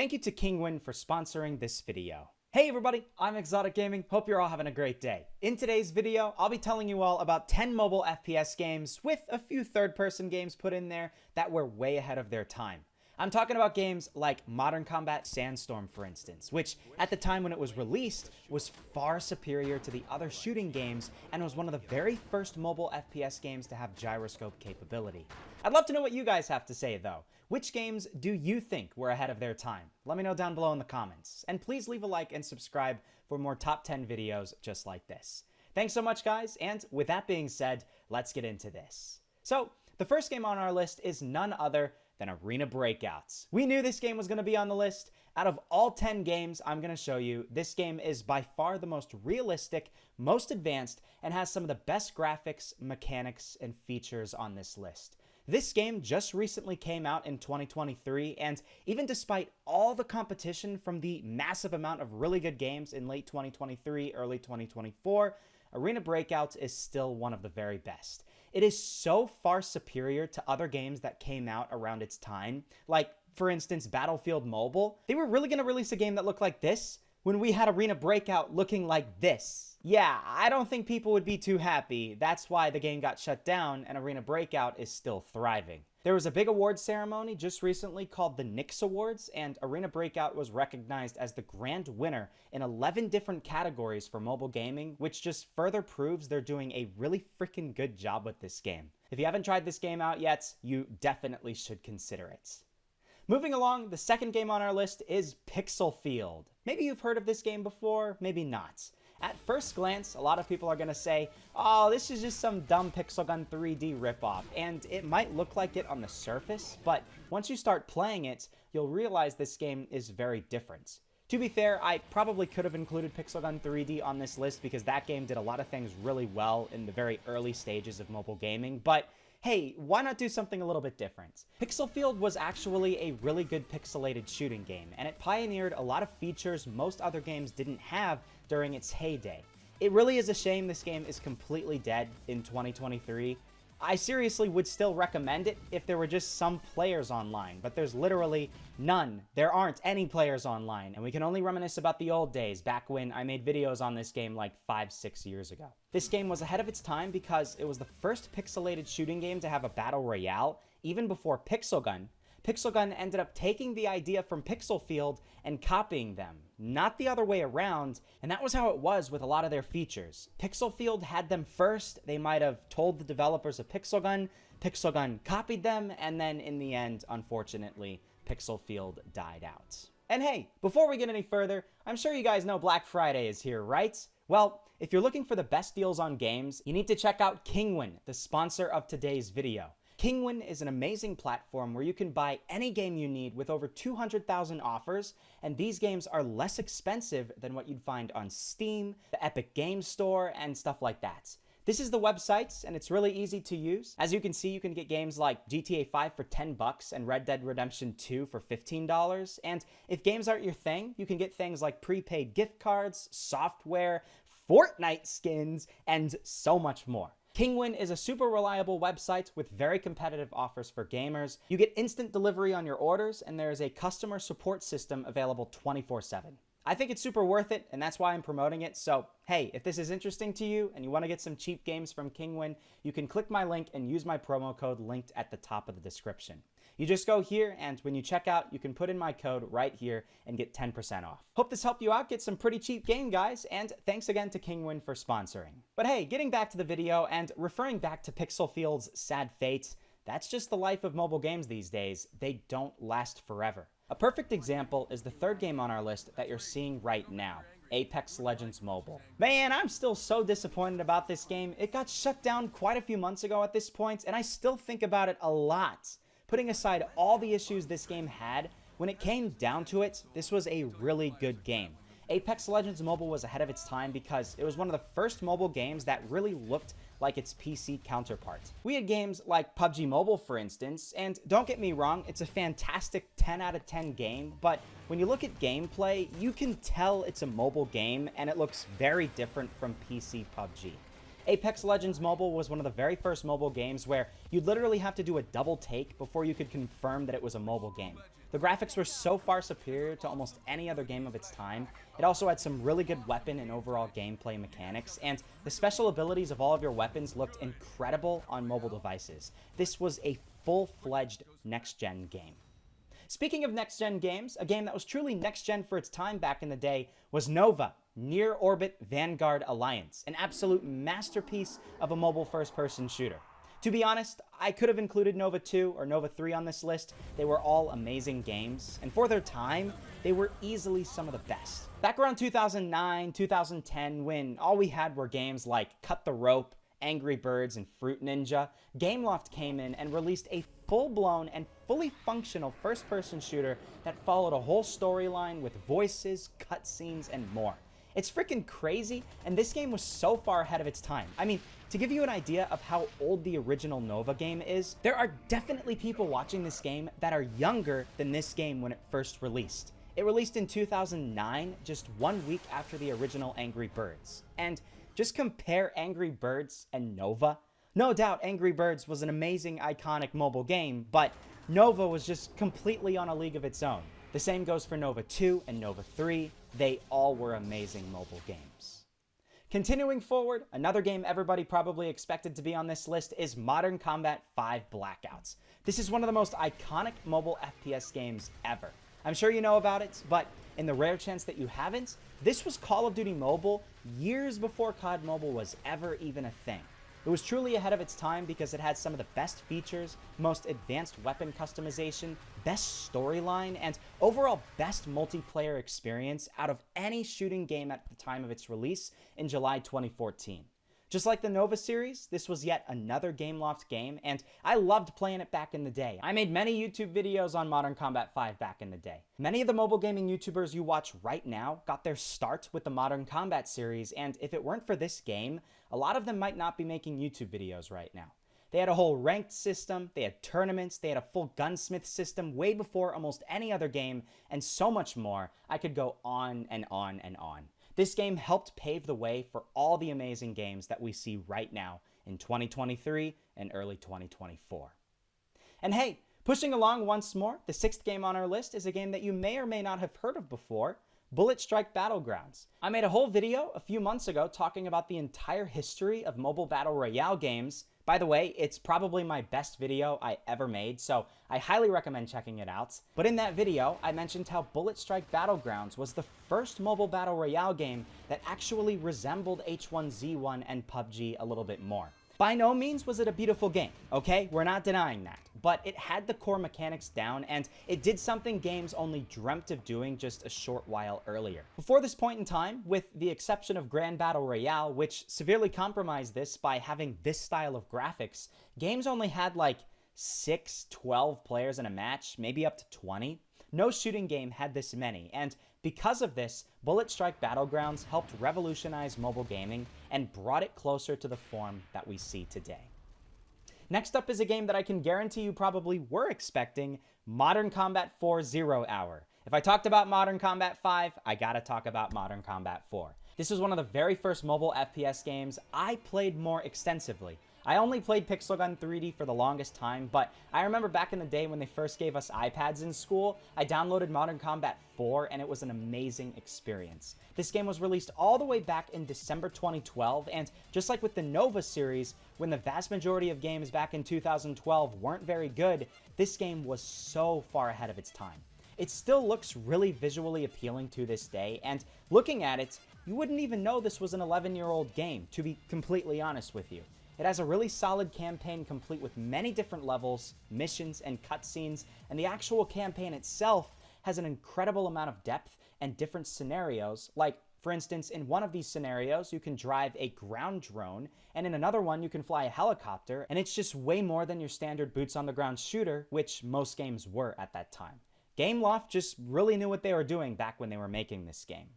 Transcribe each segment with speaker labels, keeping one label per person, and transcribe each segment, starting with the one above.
Speaker 1: Thank you to Kingwin for sponsoring this video. Hey everybody, I'm ExxotikGaming. Hope you're all having a great day. In today's video, I'll be telling you all about 10 mobile FPS games with a few third-person games put in there that were way ahead of their time. I'm talking about games like Modern Combat Sandstorm, for instance, which at the time when it was released was far superior to the other shooting games and was one of the very first mobile FPS games to have gyroscope capability. I'd love to know what you guys have to say though. Which games do you think were ahead of their time? Let me know down below in the comments. And please leave a like and subscribe for more top 10 videos just like this. Thanks so much guys, and with that being said, let's get into this. So, the first game on our list is none other than Arena Breakouts. We knew this game was going to be on the list. Out of all 10 games I'm going to show you, this game is by far the most realistic, most advanced, and has some of the best graphics, mechanics, and features on this list. This game just recently came out in 2023, and even despite all the competition from the massive amount of really good games in late 2023, early 2024, Arena Breakout is still one of the very best. It is so far superior to other games that came out around its time, like, for instance, Battlefield Mobile. They were really going to release a game that looked like this when we had Arena Breakout looking like this. Yeah, I don't think people would be too happy. That's why the game got shut down and Arena Breakout is still thriving. There was a big awards ceremony just recently called the Nix Awards, and Arena Breakout was recognized as the grand winner in 11 different categories for mobile gaming, which just further proves they're doing a really freaking good job with this game. If you haven't tried this game out yet, you definitely should consider it. Moving along, the second game on our list is Pixel Field. Maybe you've heard of this game before, maybe not. At first glance, a lot of people are going to say, oh, this is just some dumb Pixel Gun 3D ripoff, and it might look like it on the surface, but once you start playing it, you'll realize this game is very different. To be fair, I probably could have included Pixel Gun 3D on this list because that game did a lot of things really well in the very early stages of mobile gaming, but hey, why not do something a little bit different? Pixel Field was actually a really good pixelated shooting game, and it pioneered a lot of features most other games didn't have during its heyday. It really is a shame this game is completely dead in 2023. I seriously would still recommend it if there were just some players online, but there's literally none. There aren't any players online, and we can only reminisce about the old days back when I made videos on this game like 5-6 years ago. This game was ahead of its time because it was the first pixelated shooting game to have a battle royale, even before Pixel Gun. Pixel Gun ended up taking the idea from Pixel Field and copying them, not the other way around, and that was how it was with a lot of their features. Pixel Field had them first, they might have told the developers of Pixel Gun copied them, and then in the end, unfortunately, Pixel Field died out. And hey, before we get any further, I'm sure you guys know Black Friday is here, right? Well, if you're looking for the best deals on games, you need to check out Kingwin, the sponsor of today's video. Kingwin is an amazing platform where you can buy any game you need with over 200,000 offers, and these games are less expensive than what you'd find on Steam, the Epic Games Store, and stuff like that. This is the website, and it's really easy to use. As you can see, you can get games like GTA 5 for $10 and Red Dead Redemption 2 for $15. And if games aren't your thing, you can get things like prepaid gift cards, software, Fortnite skins, and so much more. Kingwin is a super reliable website with very competitive offers for gamers. You get instant delivery on your orders, and there is a customer support system available 24/7. I think it's super worth it, and that's why I'm promoting it. So, hey, if this is interesting to you and you want to get some cheap games from Kingwin, you can click my link and use my promo code linked at the top of the description. You just go here, and when you check out, you can put in my code right here and get 10% off. Hope this helped you out, get some pretty cheap game, guys, and thanks again to Kingwin for sponsoring. But hey, getting back to the video and referring back to Pixel Field's sad fate, that's just the life of mobile games these days. They don't last forever. A perfect example is the third game on our list that you're seeing right now, Apex Legends Mobile. Man, I'm still so disappointed about this game. It got shut down quite a few months ago at this point, and I still think about it a lot. Putting aside all the issues this game had, when it came down to it, this was a really good game. Apex Legends Mobile was ahead of its time because it was one of the first mobile games that really looked like its PC counterpart. We had games like PUBG Mobile, for instance, and don't get me wrong, it's a fantastic 10 out of 10 game, but when you look at gameplay, you can tell it's a mobile game and it looks very different from PC PUBG. Apex Legends Mobile was one of the very first mobile games where you'd literally have to do a double take before you could confirm that it was a mobile game. The graphics were so far superior to almost any other game of its time. It also had some really good weapon and overall gameplay mechanics, and the special abilities of all of your weapons looked incredible on mobile devices. This was a full-fledged next-gen game. Speaking of next-gen games, a game that was truly next-gen for its time back in the day was Nova, Near Orbit Vanguard Alliance, an absolute masterpiece of a mobile first-person shooter. To be honest, I could have included Nova 2 or Nova 3 on this list. They were all amazing games, and for their time, they were easily some of the best. Back around 2009, 2010, when all we had were games like Cut the Rope, Angry Birds, and Fruit Ninja, Gameloft came in and released a full-blown and fully functional first-person shooter that followed a whole storyline with voices, cutscenes, and more. It's freaking crazy, and this game was so far ahead of its time. I mean, to give you an idea of how old the original Nova game is, there are definitely people watching this game that are younger than this game when it first released. It released in 2009, just 1 week after the original Angry Birds. And just compare Angry Birds and Nova. No doubt Angry Birds was an amazing, iconic mobile game, but Nova was just completely on a league of its own. The same goes for Nova 2 and Nova 3. They all were amazing mobile games. Continuing forward, another game everybody probably expected to be on this list is Modern Combat 5 Blackouts. This is one of the most iconic mobile FPS games ever. I'm sure you know about it, but in the rare chance that you haven't, this was Call of Duty Mobile years before COD Mobile was ever even a thing. It was truly ahead of its time because it had some of the best features, most advanced weapon customization, best storyline, and overall best multiplayer experience out of any shooting game at the time of its release in July 2014. Just like the Nova series, this was yet another Gameloft game, and I loved playing it back in the day. I made many YouTube videos on Modern Combat 5 back in the day. Many of the mobile gaming YouTubers you watch right now got their start with the Modern Combat series, and if it weren't for this game, a lot of them might not be making YouTube videos right now. They had a whole ranked system, they had tournaments, they had a full gunsmith system way before almost any other game, and so much more. I could go on and on and on. This game helped pave the way for all the amazing games that we see right now in 2023 and early 2024. And hey, pushing along once more, the sixth game on our list is a game that you may or may not have heard of before, Bullet Strike Battlegrounds. I made a whole video a few months ago talking about the entire history of mobile battle royale games. By the way, it's probably my best video I ever made, so I highly recommend checking it out. But in that video, I mentioned how Bullet Strike Battlegrounds was the first mobile battle royale game that actually resembled H1Z1 and PUBG a little bit more. By no means was it a beautiful game, okay? We're not denying that. But it had the core mechanics down, and it did something games only dreamt of doing just a short while earlier. Before this point in time, with the exception of Grand Battle Royale, which severely compromised this by having this style of graphics, games only had like 6, 12 players in a match, maybe up to 20. No shooting game had this many, and because of this, Bullet Strike Battlegrounds helped revolutionize mobile gaming and brought it closer to the form that we see today. Next up is a game that I can guarantee you probably were expecting, Modern Combat 4 Zero Hour. If I talked about Modern Combat 5, I gotta talk about Modern Combat 4. This was one of the very first mobile FPS games I played more extensively. I only played Pixel Gun 3D for the longest time, but I remember back in the day when they first gave us iPads in school, I downloaded Modern Combat 4 and it was an amazing experience. This game was released all the way back in December 2012, and just like with the Nova series, when the vast majority of games back in 2012 weren't very good, this game was so far ahead of its time. It still looks really visually appealing to this day, and looking at it, you wouldn't even know this was an 11-year-old game, to be completely honest with you. It has a really solid campaign complete with many different levels, missions, and cutscenes, and the actual campaign itself has an incredible amount of depth and different scenarios. Like, for instance, in one of these scenarios, you can drive a ground drone, and in another one, you can fly a helicopter, and it's just way more than your standard boots-on-the-ground shooter, which most games were at that time. Gameloft just really knew what they were doing back when they were making this game.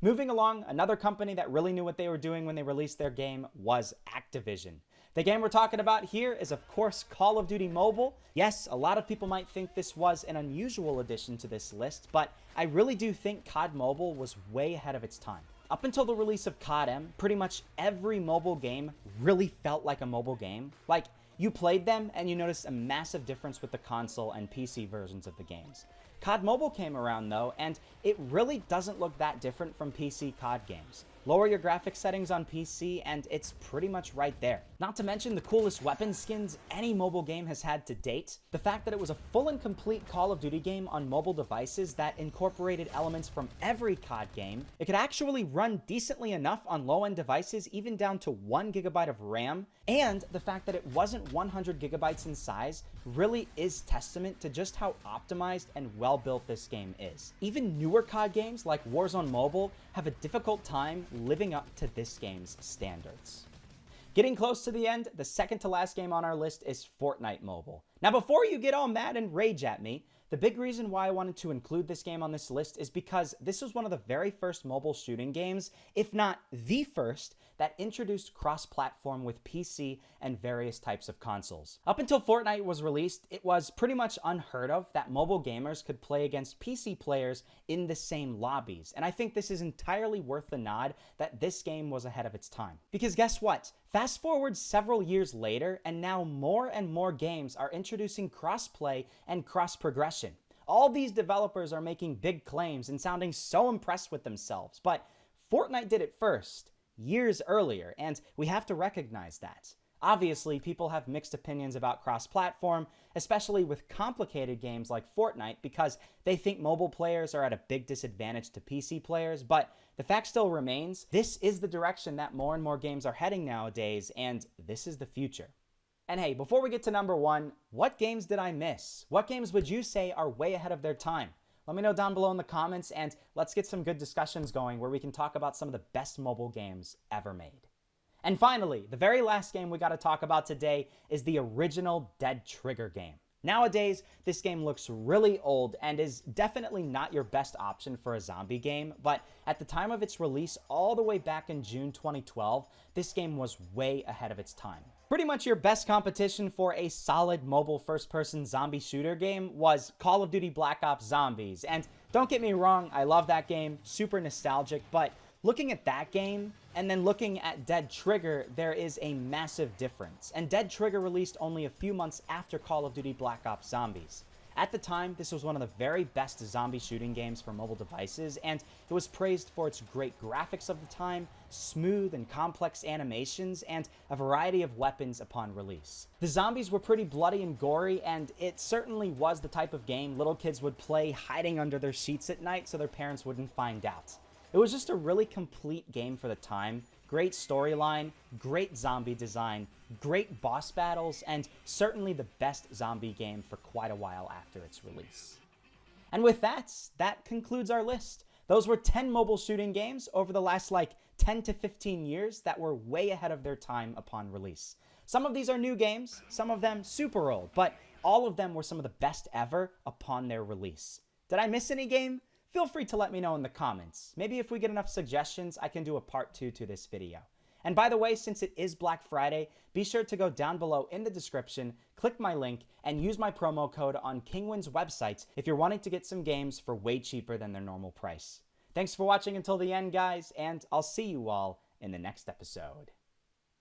Speaker 1: Moving along, another company that really knew what they were doing when they released their game was Activision. The game we're talking about here is, of course, Call of Duty Mobile. Yes, a lot of people might think this was an unusual addition to this list, but I really do think COD Mobile was way ahead of its time. Up until the release of COD M, pretty much every mobile game really felt like a mobile game. Like, You played them and you noticed a massive difference with the console and PC versions of the games. COD Mobile came around though, and it really doesn't look that different from PC COD games. Lower your graphics settings on PC and it's pretty much right there. Not to mention the coolest weapon skins any mobile game has had to date. The fact that it was a full and complete Call of Duty game on mobile devices that incorporated elements from every COD game. It could actually run decently enough on low-end devices, even down to 1 GB of RAM. And the fact that it wasn't 100 GB in size really is testament to just how optimized and well built this game is. Even newer COD games like Warzone Mobile have a difficult time living up to this game's standards. Getting close to the end, the second to last game on our list is Fortnite Mobile. Now before you get all mad and rage at me, the big reason why I wanted to include this game on this list is because this was one of the very first mobile shooting games, if not the first, that introduced cross-platform with PC and various types of consoles. Up until Fortnite was released, it was pretty much unheard of that mobile gamers could play against PC players in the same lobbies, and I think this is entirely worth the nod that this game was ahead of its time. Because guess what? Fast forward several years later, and now more and more games are introducing cross-play and cross-progression. All these developers are making big claims and sounding so impressed with themselves, but Fortnite did it first, years earlier, and we have to recognize that. Obviously, people have mixed opinions about cross-platform, especially with complicated games like Fortnite, because they think mobile players are at a big disadvantage to PC players, but the fact still remains, this is the direction that more and more games are heading nowadays, and this is the future. And hey, before we get to number one, what games did I miss? What games would you say are way ahead of their time? Let me know down below in the comments, and let's get some good discussions going where we can talk about some of the best mobile games ever made. And finally, the very last game we got to talk about today is the original Dead Trigger game. Nowadays, this game looks really old and is definitely not your best option for a zombie game, but at the time of its release all the way back in June 2012, this game was way ahead of its time. Pretty much your best competition for a solid mobile first-person zombie shooter game was Call of Duty Black Ops Zombies, and don't get me wrong, I love that game, super nostalgic, but looking at that game and then looking at Dead Trigger, there is a massive difference. And Dead Trigger released only a few months after Call of Duty Black Ops Zombies. At the time, this was one of the very best zombie shooting games for mobile devices, and it was praised for its great graphics of the time, smooth and complex animations, and a variety of weapons upon release. The zombies were pretty bloody and gory, and it certainly was the type of game little kids would play hiding under their sheets at night so their parents wouldn't find out. It was just a really complete game for the time, great storyline, great zombie design, great boss battles, and certainly the best zombie game for quite a while after its release. And with that, that concludes our list. Those were 10 mobile shooting games over the last 10 to 15 years that were way ahead of their time upon release. Some of these are new games, some of them super old, but all of them were some of the best ever upon their release. Did I miss any game? Feel free to let me know in the comments. Maybe if we get enough suggestions, I can do a part 2 to this video. And by the way, since it is Black Friday, be sure to go down below in the description, click my link, and use my promo code on Kingwin's website if you're wanting to get some games for way cheaper than their normal price. Thanks for watching until the end, guys, and I'll see you all in the next episode.